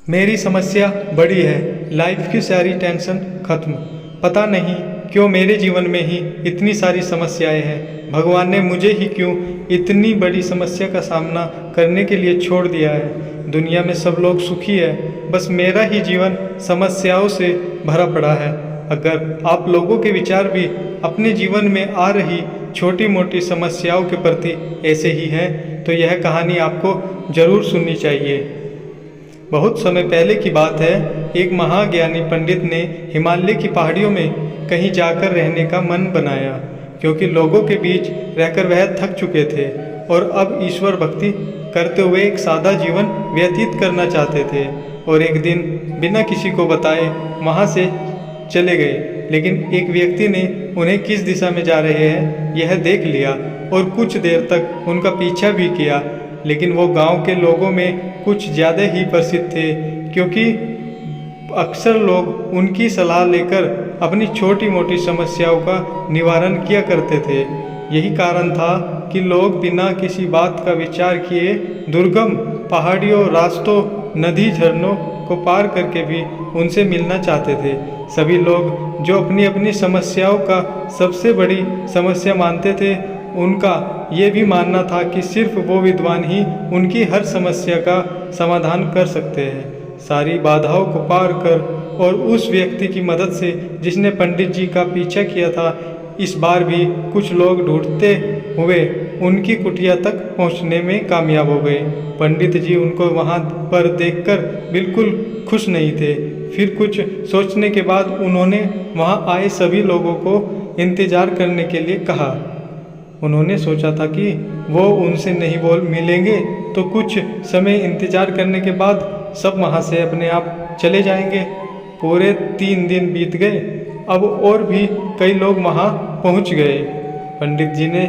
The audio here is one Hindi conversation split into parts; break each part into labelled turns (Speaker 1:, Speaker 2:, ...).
Speaker 1: मेरी समस्या बड़ी है, लाइफ की सारी टेंशन खत्म। पता नहीं क्यों मेरे जीवन में ही इतनी सारी समस्याएं हैं। भगवान ने मुझे ही क्यों इतनी बड़ी समस्या का सामना करने के लिए छोड़ दिया है। दुनिया में सब लोग सुखी है, बस मेरा ही जीवन समस्याओं से भरा पड़ा है। अगर आप लोगों के विचार भी अपने जीवन में आ रही छोटी मोटी समस्याओं के प्रति ऐसे ही हैं, तो यह कहानी आपको ज़रूर सुननी चाहिए। बहुत समय पहले की बात है। एक महाज्ञानी पंडित ने हिमालय की पहाड़ियों में कहीं जाकर रहने का मन बनाया, क्योंकि लोगों के बीच रहकर वह थक चुके थे और अब ईश्वर भक्ति करते हुए एक सादा जीवन व्यतीत करना चाहते थे। और एक दिन बिना किसी को बताए वहाँ से चले गए, लेकिन एक व्यक्ति ने उन्हें किस दिशा में जा रहे हैं यह देख लिया और कुछ देर तक उनका पीछा भी किया। लेकिन वो गांव के लोगों में कुछ ज़्यादा ही प्रसिद्ध थे, क्योंकि अक्सर लोग उनकी सलाह लेकर अपनी छोटी मोटी समस्याओं का निवारण किया करते थे। यही कारण था कि लोग बिना किसी बात का विचार किए दुर्गम पहाड़ियों, रास्तों, नदी, झरनों को पार करके भी उनसे मिलना चाहते थे। सभी लोग जो अपनी अपनी समस्याओं का सबसे बड़ी समस्या मानते थे, उनका ये भी मानना था कि सिर्फ वो विद्वान ही उनकी हर समस्या का समाधान कर सकते हैं। सारी बाधाओं को पार कर और उस व्यक्ति की मदद से जिसने पंडित जी का पीछा किया था, इस बार भी कुछ लोग ढूंढते हुए उनकी कुटिया तक पहुंचने में कामयाब हो गए। पंडित जी उनको वहां पर देखकर बिल्कुल खुश नहीं थे। फिर कुछ सोचने के बाद उन्होंने वहां आए सभी लोगों को इंतज़ार करने के लिए कहा। उन्होंने सोचा था कि वो उनसे नहीं मिलेंगे तो कुछ समय इंतज़ार करने के बाद सब वहाँ से अपने आप चले जाएंगे। पूरे 3 दिन बीत गए। अब और भी कई लोग वहाँ पहुँच गए। पंडित जी ने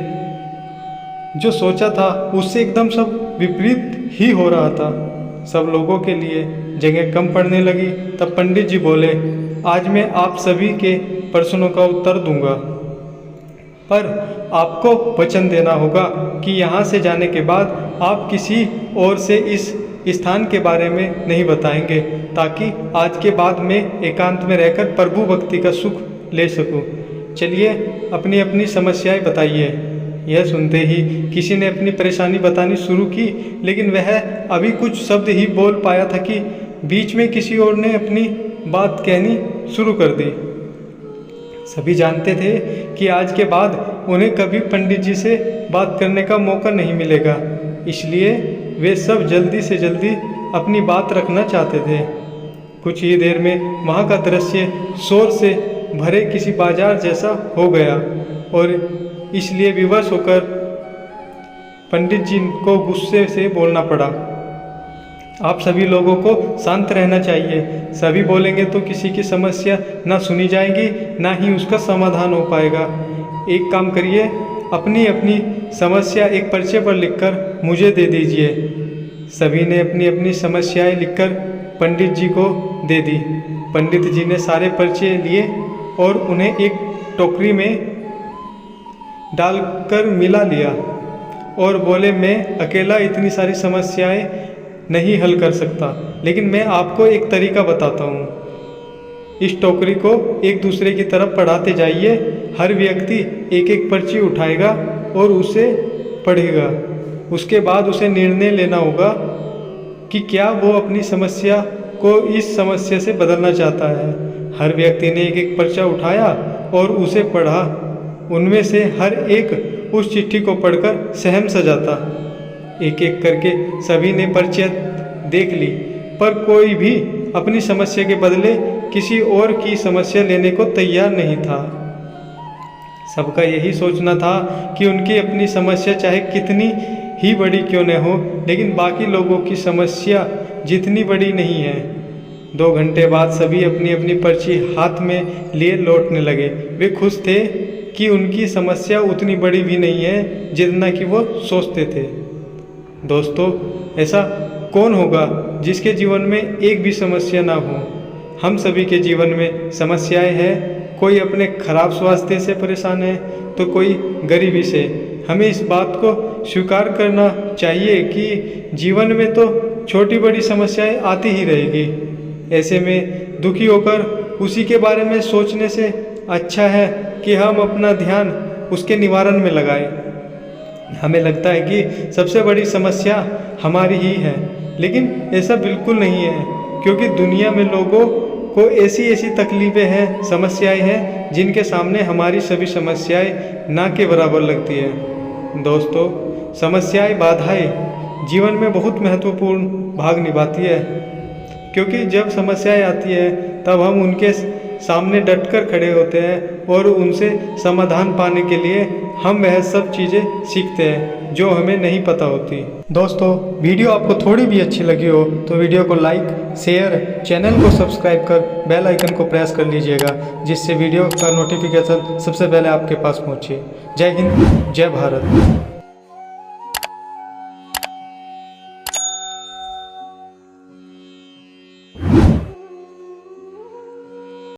Speaker 1: जो सोचा था उससे एकदम सब विपरीत ही हो रहा था। सब लोगों के लिए जगह कम पड़ने लगी। तब पंडित जी बोले, आज मैं आप सभी के प्रश्नों का उत्तर दूंगा, पर आपको वचन देना होगा कि यहाँ से जाने के बाद आप किसी और से इस स्थान के बारे में नहीं बताएंगे, ताकि आज के बाद में एकांत में रहकर प्रभु भक्ति का सुख ले सकूं। चलिए अपनी अपनी समस्याएं बताइए। यह सुनते ही किसी ने अपनी परेशानी बतानी शुरू की, लेकिन वह अभी कुछ शब्द ही बोल पाया था कि बीच में किसी और ने अपनी बात कहनी शुरू कर दी। सभी जानते थे कि आज के बाद उन्हें कभी पंडित जी से बात करने का मौका नहीं मिलेगा, इसलिए वे सब जल्दी से जल्दी अपनी बात रखना चाहते थे। कुछ ही देर में वहाँ का दृश्य शोर से भरे किसी बाजार जैसा हो गया और इसलिए विवश होकर पंडित जी को गुस्से से बोलना पड़ा। आप सभी लोगों को शांत रहना चाहिए। सभी बोलेंगे तो किसी की समस्या ना सुनी जाएगी, ना ही उसका समाधान हो पाएगा। एक काम करिए, अपनी अपनी समस्या एक पर्चे पर लिखकर मुझे दे दीजिए। सभी ने अपनी अपनी समस्याएं लिखकर पंडित जी को दे दी। पंडित जी ने सारे पर्चे लिए और उन्हें एक टोकरी में डालकर मिला लिया और बोले, मैं अकेला इतनी सारी समस्याएं नहीं हल कर सकता, लेकिन मैं आपको एक तरीका बताता हूँ। इस टोकरी को एक दूसरे की तरफ पढ़ाते जाइए। हर व्यक्ति एक एक पर्ची उठाएगा और उसे पढ़ेगा। उसके बाद उसे निर्णय लेना होगा कि क्या वो अपनी समस्या को इस समस्या से बदलना चाहता है। हर व्यक्ति ने एक एक पर्चा उठाया और उसे पढ़ा। उनमें से हर एक उस चिट्ठी को पढ़कर सहम सा जाता। एक एक करके सभी ने पर्चियाँ देख ली, पर कोई भी अपनी समस्या के बदले किसी और की समस्या लेने को तैयार नहीं था। सबका यही सोचना था कि उनकी अपनी समस्या चाहे कितनी ही बड़ी क्यों न हो, लेकिन बाकी लोगों की समस्या जितनी बड़ी नहीं है। 2 घंटे बाद सभी अपनी अपनी पर्ची हाथ में लिए लौटने लगे। वे खुश थे कि उनकी समस्या उतनी बड़ी भी नहीं है जितना कि वो सोचते थे। दोस्तों, ऐसा कौन होगा जिसके जीवन में एक भी समस्या ना हो। हम सभी के जीवन में समस्याएं हैं। कोई अपने खराब स्वास्थ्य से परेशान है तो कोई गरीबी से। हमें इस बात को स्वीकार करना चाहिए कि जीवन में तो छोटी बड़ी समस्याएं आती ही रहेगी। ऐसे में दुखी होकर उसी के बारे में सोचने से अच्छा है कि हम अपना ध्यान उसके निवारण में लगाएं। हमें लगता है कि सबसे बड़ी समस्या हमारी ही है, लेकिन ऐसा बिल्कुल नहीं है, क्योंकि दुनिया में लोगों को ऐसी ऐसी तकलीफ़ें हैं, समस्याएं हैं, जिनके सामने हमारी सभी समस्याएं ना के बराबर लगती है। दोस्तों, समस्याएं, बाधाएं जीवन में बहुत महत्वपूर्ण भाग निभाती है, क्योंकि जब समस्याएं आती है तब हम उनके सामने डटकर खड़े होते हैं और उनसे समाधान पाने के लिए हम वह सब चीज़ें सीखते हैं जो हमें नहीं पता होती। दोस्तों, वीडियो आपको थोड़ी भी अच्छी लगी हो तो वीडियो को लाइक, शेयर, चैनल को सब्सक्राइब कर बेल आइकन को प्रेस कर लीजिएगा, जिससे वीडियो का नोटिफिकेशन सबसे पहले आपके पास पहुंचे। जय हिंद, जय भारत।